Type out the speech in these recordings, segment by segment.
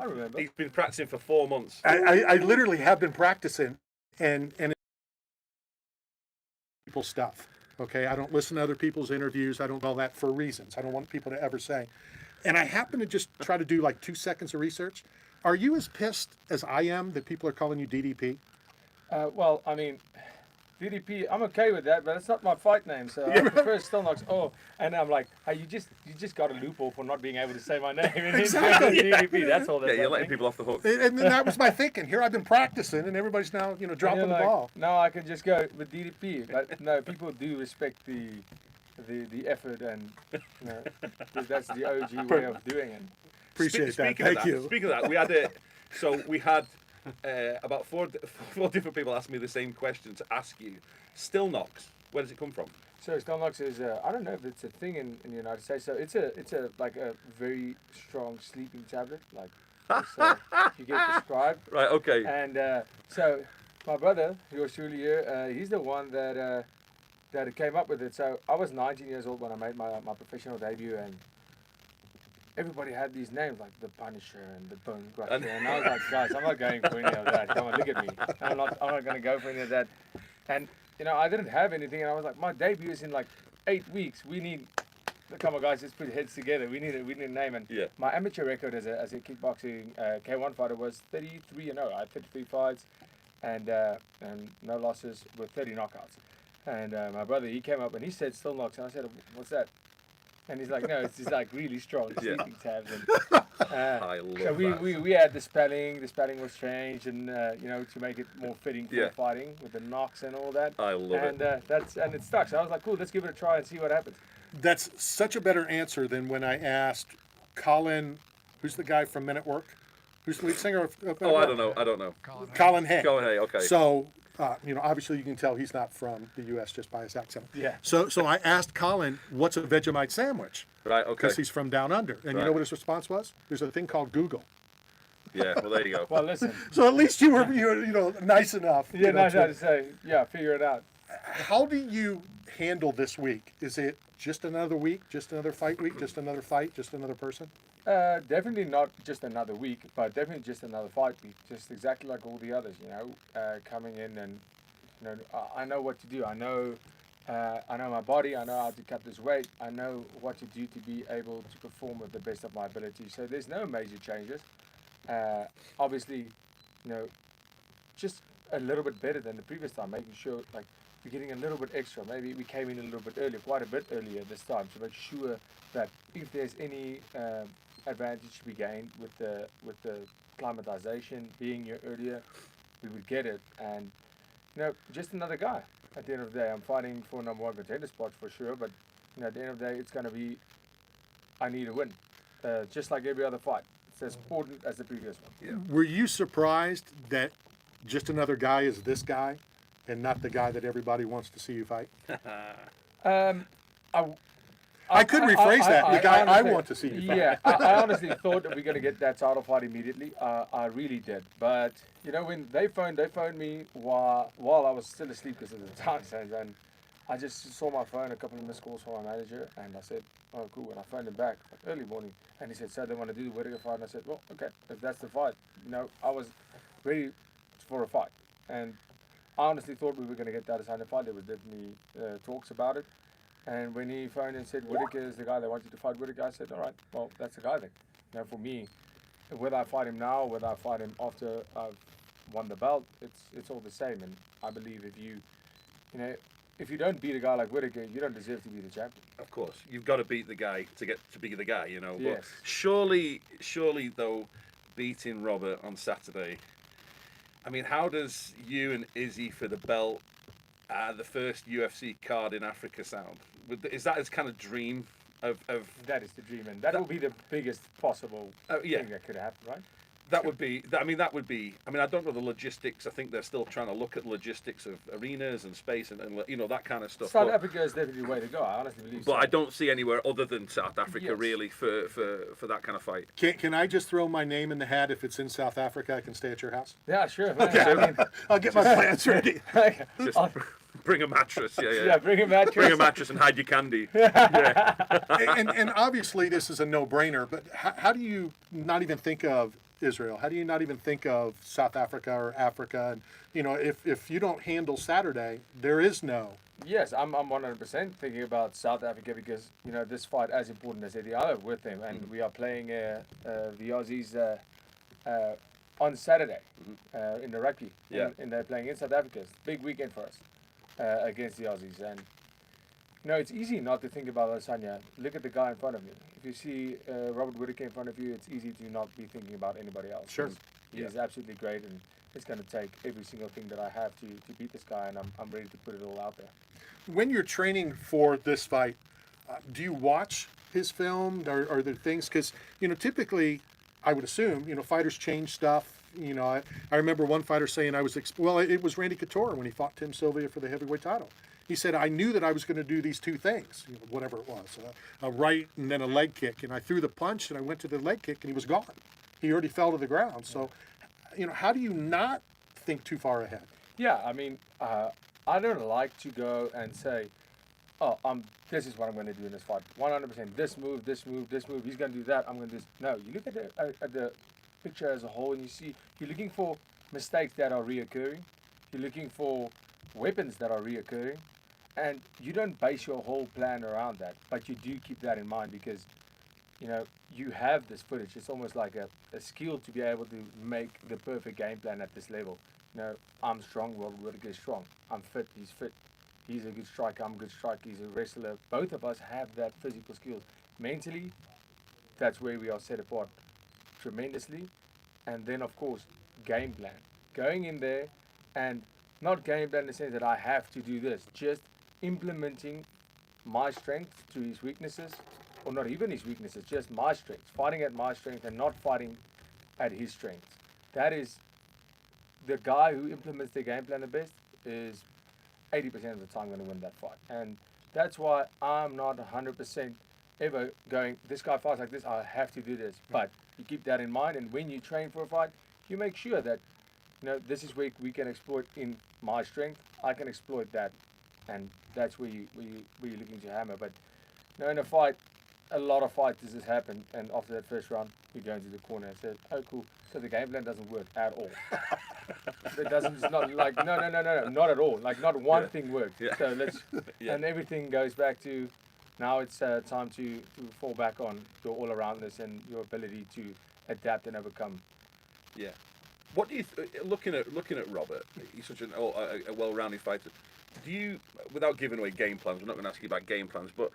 I remember. He's been practicing for 4 months. I literally have been practicing and people's stuff. Okay, I don't listen to other people's interviews. I don't do all that for reasons. I don't want people to ever say. And I happen to just try to do like 2 seconds of research. Are you as pissed as I am that people are calling you DDP? Well, I mean, DDP, I'm okay with that, but it's not my fight name, so I prefer Still Knocks. Oh, and I'm like, hey, you just got a loophole for not being able to say my name. Exactly. DDP, that's all. Yeah, you're letting people off the hook. And then that was my thinking. Here I've been practicing, and everybody's now, dropping the ball. No, I can just go with DDP. But no, people do respect the effort, and that's the OG way of doing it. Appreciate that. Thank you. Speaking of that, we had about four different people ask me the same question to ask you. Still Knocks, where does it come from? So Still Knocks is I don't know if it's a thing in the United States. So it's a like a very strong sleeping tablet, like you get prescribed. Right. Okay. And so my brother, yours truly here, he's the one that came up with it. So I was 19 years old when I made my professional debut, and everybody had these names like the Punisher and the Bone Crusher, and I was like, guys, I'm not going for any of that. Come on, look at me. I'm not going to go for any of that. And I didn't have anything, and I was like, my debut is in like 8 weeks. We need, come on, guys, let's put heads together. We need a name. And my amateur record as a kickboxing K1 fighter was 33-0. I had 33 fights, and no losses with 30 knockouts. And my brother, he came up and he said Still Knocks, and I said, what's that? And he's like, no, it's just like really strong sleeping tabs. And, I love so we had the spelling. The spelling was changed, and to make it more fitting for fighting with the knocks and all that. I love it. And it stuck. So I was like, cool, let's give it a try and see what happens. That's such a better answer than when I asked Colin, who's the guy from Men at Work, who's the lead singer of Men at Work? I don't know. Colin Hay. Colin Hay. Okay. So. Obviously you can tell he's not from the U.S. just by his accent. Yeah. So I asked Colin, what's a Vegemite sandwich? Right, okay. Because he's from down under. And you know what his response was? There's a thing called Google. Yeah, well, there you go. Well, listen. So at least you were nice enough. Yeah, nice enough to say, figure it out. How do you handle this week? Is it just another week, just another fight week, just another fight, just another person? Definitely not just another week, but definitely just another fight week. Just exactly like all the others, coming in and, I know what to do. I know my body. I know how to cut this weight. I know what to do to be able to perform with the best of my ability. So there's no major changes. Obviously, just a little bit better than the previous time, making sure like we're getting a little bit extra. Maybe we came in a little bit earlier, quite a bit earlier this time, to make sure that if there's any advantage to be gained with the climatization being here earlier, we would get it. And just another guy. At the end of the day, I'm fighting for number 1 contender spot for sure, but at the end of the day, it's going to be I need a win, just like every other fight. It's as important as the previous one. Yeah. Were you surprised that just another guy is this guy and not the guy that everybody wants to see you fight? I could rephrase that. The guy I want to see you fight. Yeah, I honestly thought that we were going to get that title fight immediately. I really did. But, when they phoned me while I was still asleep because of the time zones. And I just saw my phone, a couple of missed calls from my manager. And I said, oh, cool. And I phoned him back like early morning. And he said, so they want to do the Whittaker fight. And I said, well, okay, if that's the fight. I was ready for a fight. And I honestly thought we were going to get that as a fight. There was definitely talks about it. And when he phoned and said Whittaker is the guy they want you to fight Whittaker, I said, all right, well, that's the guy then. For me, whether I fight him now or whether I fight him after I've won the belt, it's all the same. And I believe if you don't beat a guy like Whittaker, you don't deserve to be the champion. Of course, you've got to beat the guy to get to be the guy, Yes. But surely though, beating Robert on Saturday, I mean, how does you and Izzy for the belt, the first UFC card in Africa sound? Is that his kind of dream of? That is the dream, and that will be the biggest possible thing that could happen, right? That would be. I mean, I don't know the logistics. I think they're still trying to look at logistics of arenas and space and that kind of stuff. South Africa is definitely the way to go. I honestly believe. But I don't see anywhere other than South Africa really for that kind of fight. Can I just throw my name in the hat if it's in South Africa? I can stay at your house. Yeah, sure. Okay. I'll get my plans ready. Just bring a mattress. Yeah, bring a mattress. Bring a mattress and hide your candy. And obviously this is a no-brainer. But how do you not even think of Israel? How do you not even think of South Africa or Africa? And if you don't handle Saturday, there is no. Yes, I'm 100% thinking about South Africa because this fight as important as any other with them, and we are playing the Aussies on Saturday in the rugby. Yeah. And they're playing in South Africa. It's a big weekend for us against the Aussies. And it's easy not to think about Lasagna. Look at the guy in front of you. If you see Robert Whittaker in front of you, it's easy to not be thinking about anybody else. Sure. He's absolutely great, and it's going to take every single thing that I have to beat this guy, and I'm ready to put it all out there. When you're training for this fight, do you watch his film? Are there things? Because, typically, I would assume, fighters change stuff. I remember one fighter saying it was Randy Couture when he fought Tim Sylvia for the heavyweight title. He said, I knew that I was going to do these two things, whatever it was, a right and then a leg kick. And I threw the punch and I went to the leg kick and he was gone. He already fell to the ground. So, how do you not think too far ahead? Yeah, I mean, I don't like to go and say, this is what I'm going to do in this fight. 100%, this move, this move, this move. He's going to do that. I'm going to do this. No, you look at the picture as a whole, and you see you're looking for mistakes that are reoccurring. You're looking for weapons that are reoccurring, and you don't base your whole plan around that. But you do keep that in mind because, you have this footage. It's almost like a skill to be able to make the perfect game plan at this level. I'm strong, Whittaker is strong. I'm fit, he's fit. He's a good striker, I'm a good striker, he's a wrestler. Both of us have that physical skills. Mentally, that's where we are set apart tremendously. And then, of course, game plan. Going in there and not game plan in the sense that I have to do this, just implementing my strengths to his weaknesses, or not even his weaknesses, just my strengths. Fighting at my strength and not fighting at his strengths. That is the guy who implements the game plan the best is 80% of the time going to win that fight. And that's why I'm not 100% ever going, this guy fights like this, I have to do this. But you keep that in mind, and when you train for a fight, you make sure that, this is where we can exploit in my strength. I can exploit that. And that's where you're looking to hammer. But, in a fight, a lot of fights does this happen, and after that first round, you go into the corner and say, oh, cool. So the game plan doesn't work at all. It doesn't, it's not like, no, not at all. Like, not one thing worked. Yeah. So let's, and everything goes back to, now it's time to fall back on your all-aroundness and your ability to adapt and overcome. Yeah. What do you, looking at Robert, he's such a well-rounded fighter, do you, without giving away game plans, I'm not going to ask you about game plans, but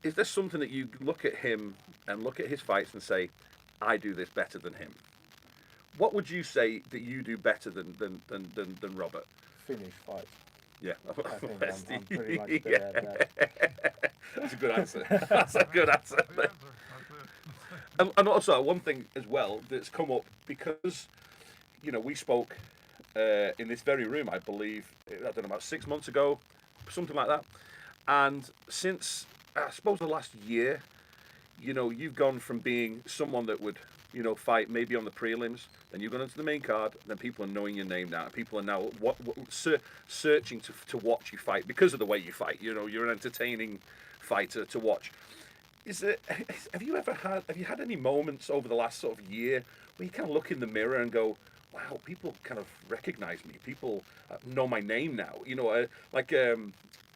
is there something that you look at him and look at his fights and say, I do this better than him? What would you say that you do better than Robert? Finish fight. Yeah, I think I'm pretty much better at that. That's a good answer. That's a good answer. And also, one thing as well that's come up, because, we spoke in this very room, I believe, I don't know, about 6 months ago, something like that. And since, I suppose, the last year, you've gone from being someone that would, fight maybe on the prelims, then you've gone into the main card, then people are knowing your name now. People are now searching to watch you fight because of the way you fight. You're an entertaining fighter to watch. Have you had any moments over the last sort of year where you kind of look in the mirror and go, wow, people kind of recognize me. People know my name now.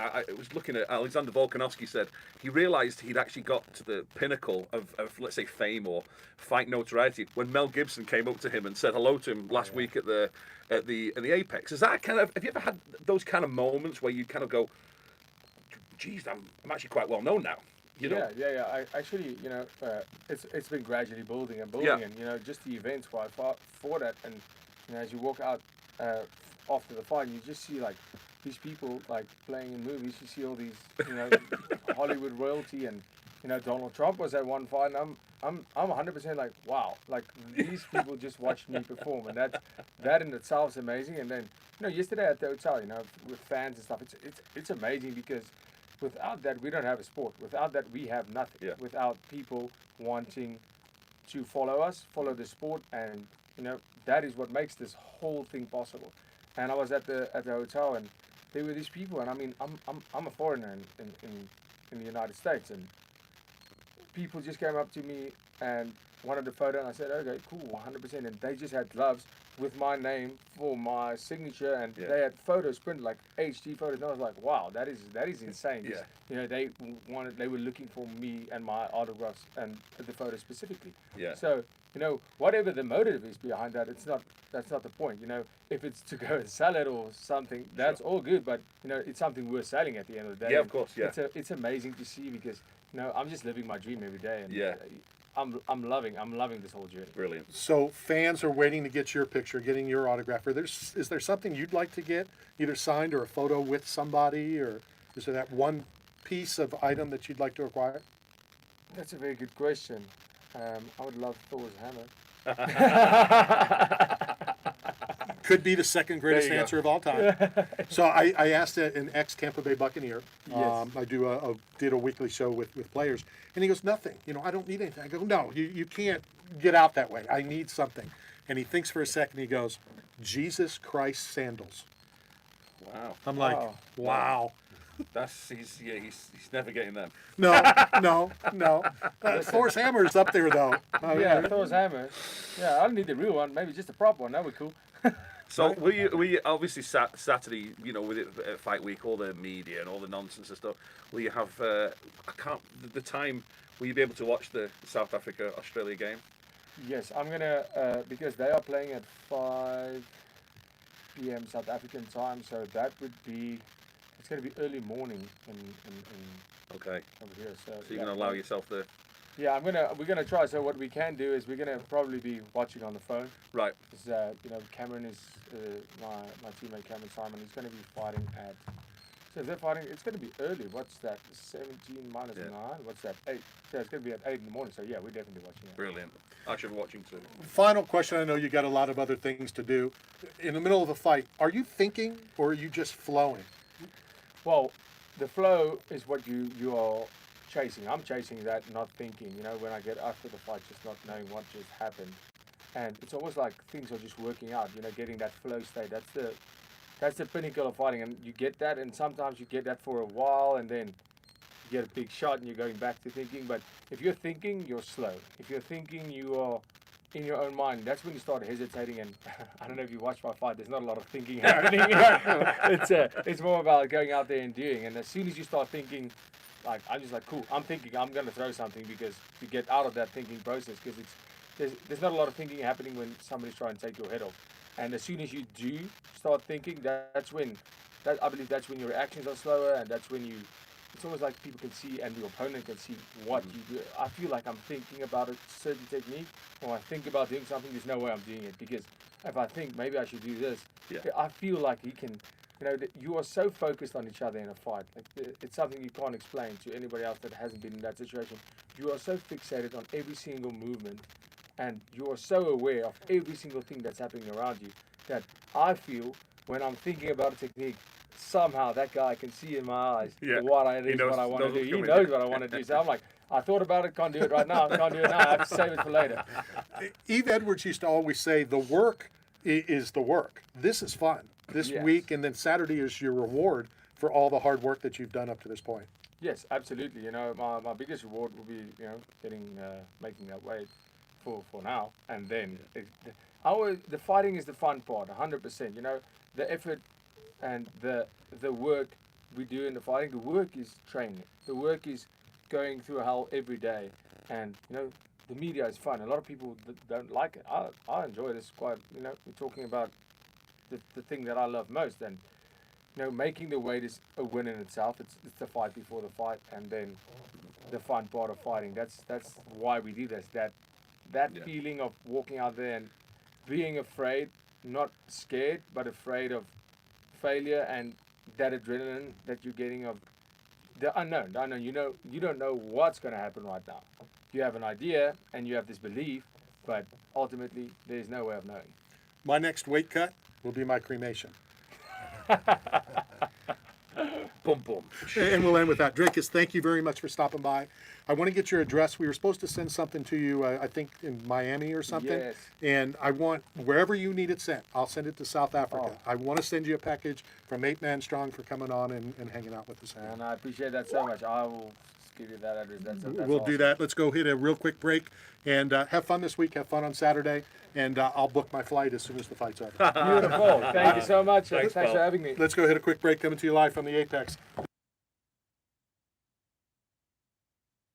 I was looking at Alexander Volkanovski said he realized he'd actually got to the pinnacle of let's say fame or fight notoriety when Mel Gibson came up to him and said hello to him last week at the Apex. Is that have you ever had those kind of moments where you kind of go, geez, I'm actually quite well known now? Yeah. I actually, it's been gradually building and just the events where I fought at, and as you walk out after the fight, you just see like these people like playing in movies. You see all these, Hollywood royalty, and Donald Trump was at one fight, and I'm 100% like, wow, like these people just watched me perform, and that in itself is amazing. And then yesterday at the hotel, with fans and stuff, it's amazing because without that, we don't have a sport. Without that, we have nothing. Yeah. Without people wanting to follow us, follow the sport, and that is what makes this whole thing possible. And I was at the hotel, and there were these people, and I mean, I'm a foreigner in the United States, and people just came up to me, and wanted a photo, and I said, okay, cool, 100%. And they just had gloves with my name for my signature, and they had photos printed, like HD photos. And I was like, wow, that is insane. Yeah. You know, they were looking for me and my autographs and the photos specifically. Yeah. So, you know, whatever the motive is behind that, that's not the point. You know, if it's to go and sell it or something, that's all good. But you know, it's something worth selling at the end of the day. Yeah, of course. Yeah. It's amazing to see, because you know, I'm just living my dream every day, and Yeah. I'm loving this whole journey. Brilliant. So fans are waiting to get your picture, getting your autograph. Is there something you'd like to get, either signed or a photo with somebody, or is there that one piece of item that you'd like to acquire? That's a very good question. I would love Thor's hammer. Could be the second greatest There you go. answer of all time. So I asked an ex-Tampa Bay Buccaneer. Yes. I did a weekly show with players, and he goes, nothing. You know, I don't need anything. I go, no, you can't get out that way. I need something. And he thinks for a second. He goes, Jesus Christ sandals. Wow. I'm like, wow. He's never getting them. No. Thor's hammer is up there, though. Yeah, Thor's hammer. Yeah, I don't need the real one. Maybe just a prop one. That would be cool. So were you obviously Saturday, you know, with it, fight week, all the media and all the nonsense and stuff. Will you have the time? Will you be able to watch the South Africa Australia game? Yes, I'm gonna because they are playing at 5 p.m. South African time, so that would be. It's going to be early morning in Okay. over here. So you're going to allow yourself the. Yeah, we're gonna try. So what we can do is we're gonna probably be watching on the phone. Right. Because you know, Cameron is my teammate Cameron Simon. He's going to be fighting at. So if they're fighting, it's going to be early. What's that? 17 minus 9. What's that? 8. So it's going to be at 8 in the morning. So yeah, we're definitely watching it. Brilliant. I should be watching too. Final question. I know you got a lot of other things to do. In the middle of a fight, are you thinking or are you just flowing? Well, the flow is what you are chasing. I'm chasing that, not thinking. You know, when I get after the fight, just not knowing what just happened, and it's almost like things are just working out. You know, getting that flow state. That's the pinnacle of fighting, and you get that, and sometimes you get that for a while, and then you get a big shot, and you're going back to thinking. But if you're thinking, you're slow. If you're thinking, you are in your own mind. That's when you start hesitating. And I don't know if you watch my fight. There's not a lot of thinking happening. It's more about going out there and doing. And as soon as you start thinking, like I'm just like, cool. I'm thinking. I'm gonna throw something, because you get out of that thinking process. Because there's not a lot of thinking happening when somebody's trying to take your head off. And as soon as you do start thinking, I believe that's when your reactions are slower, and that's when it's almost like people can see, and the opponent can see what you do. I feel like I'm thinking about a certain technique, or I think about doing something, there's no way I'm doing it, because if I think maybe I should do this, I feel like he can, you know, you are so focused on each other in a fight. Like, it's something you can't explain to anybody else that hasn't been in that situation. You are so fixated on every single movement, and you are so aware of every single thing that's happening around you, that I feel when I'm thinking about a technique, somehow that guy can see in my eyes what I want to do. He knows what I want to do. So I'm like, I thought about it, can't do it right now, can't do it now, I have to save it for later. Eve Edwards used to always say, the work is the work. This is fun. This week, and then Saturday is your reward for all the hard work that you've done up to this point. Yes, absolutely. You know, my biggest reward will be, you know, making that weight for now. And then the fighting is the fun part, 100%. You know, the effort and the work we do in the fighting, the work is training. The work is going through hell every day. And, you know, the media is fun. A lot of people don't like it. I enjoy this quite, you know, we're talking about the thing that I love most. And, you know, making the weight is a win in itself. It's the fight before the fight, and then the fun part of fighting. That's why we do this. That feeling of walking out there and being afraid, not scared, but afraid of failure, and that adrenaline that you're getting of the unknown. You know, you don't know what's going to happen right now. You have an idea and you have this belief, but ultimately there's no way of knowing. My next weight cut will be my cremation. Boom, boom. And we'll end with that. Dricus, thank you very much for stopping by. I want to get your address. We were supposed to send something to you, I think, in Miami or something. Yes. And I want, wherever you need it sent, I'll send it to South Africa. Oh. I want to send you a package from 8 Man Strong for coming on and hanging out with us. And I appreciate that so much. I will give you that address. That's We'll do awesome. that. Let's go hit a real quick break and have fun this week. Have fun on Saturday, and I'll book my flight as soon as the fight's over. Beautiful. Thank you so much. Thanks, Thanks for pal. having me. Let's go hit a quick break. Coming to you live from the Apex.